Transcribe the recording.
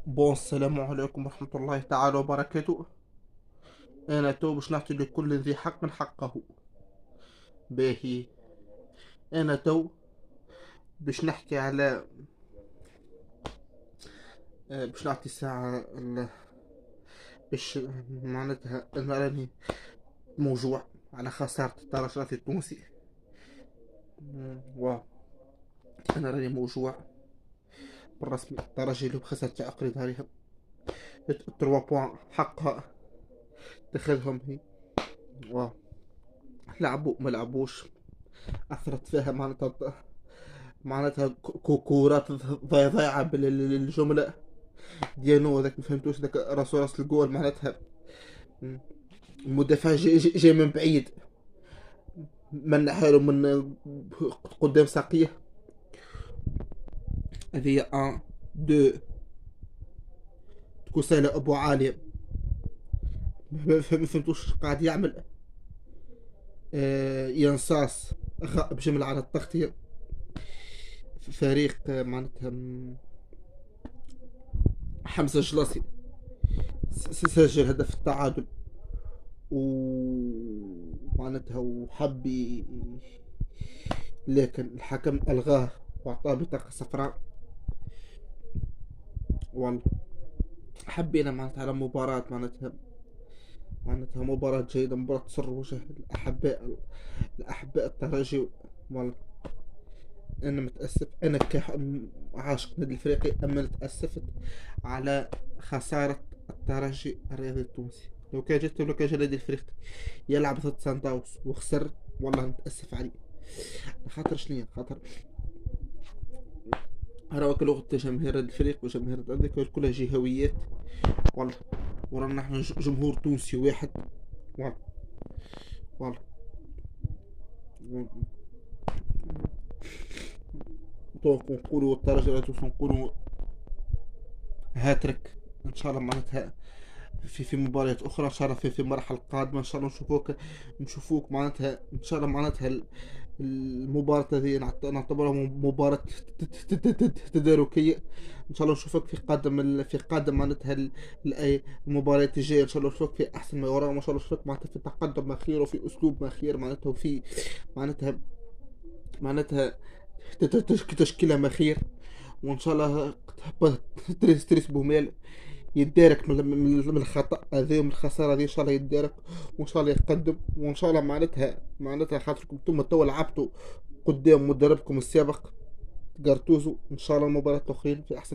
السلام عليكم ورحمة الله تعالى وبركاته. أنا تو باش نعطي لكل ذي حق حقه. باهي، أنا تو باش نحكي على باش نعطي ساعة باش معناتها أنا راني موجوع على خسارة الترجي التونسي. واه أنا راني موجوع بالرسمي. الترجي اللي بخسر تاع أقرض عليهم 3 بوان حقها تاخذهم هي. واه لعبوا ما لعبوش، أثرت فيها معناتها كورات ضايعة بالجملة ديالو. هذاك مفهمتوش، ذاك راس الجول معناتها المدافع جاي من بعيد، من حاله من قدام ساقيه. هذه ان دو تكون سهلة. ابو عالية ما فهمتوش قاعد يعمل. ينصاص بجمل على التغطية. فريق معناتها حمزة الجلاصي سجل هدف التعادل، ومعناتها وحب لكن الحكم الغاه واعطاه بطاقة صفراء. والله حبينا معناتها على مباراة معناتها مباراة جيدة، مباراة تسر وجه الأحباء الترجي. والله أنا متأسف، أنا عاشق نادي الفريقي، أما تأسفت على خسارة الترجي الرياضي التونسي. لو كان جا نادي الفريق يلعب ضد سان داونز وخسر، والله نتأسف عليه. خاطر شنيا خاطر راك لغة جماهير الفريق وجماهير عندك كلها جهويات. والله ورانا نحن جمهور تونسي واحد. والله والله دونك نقولوا الترجي لا توصل، نقولوا هاتريك ان شاء الله معناتها في مباريات اخرى ان شاء الله، في المرحله القادمه ان شاء الله نشوفوك معناتها ان شاء الله معناتها المباراة هذه نعتبرها مباراة تداركية. ان شاء الله نشوفك في قادم معناتها المباريات الجاية. ان شاء الله نشوفك في احسن ما يرام، وان شاء الله نشوفك معناتها في تقدم ما خير وفي اسلوب ما خير معناتها، وفي معناتها تشكيلة ما خير. وان شاء الله تريس بوميل يتدارك من الخطأ هذا ومن الخسارة هذه. ان شاء الله يتدارك وان شاء الله يقدم، وان شاء الله معناتها خاطركم انتم تو لعبتوا قدام مدربكم السابق قرطوزو. ان شاء الله المباراة الاخرين في احسن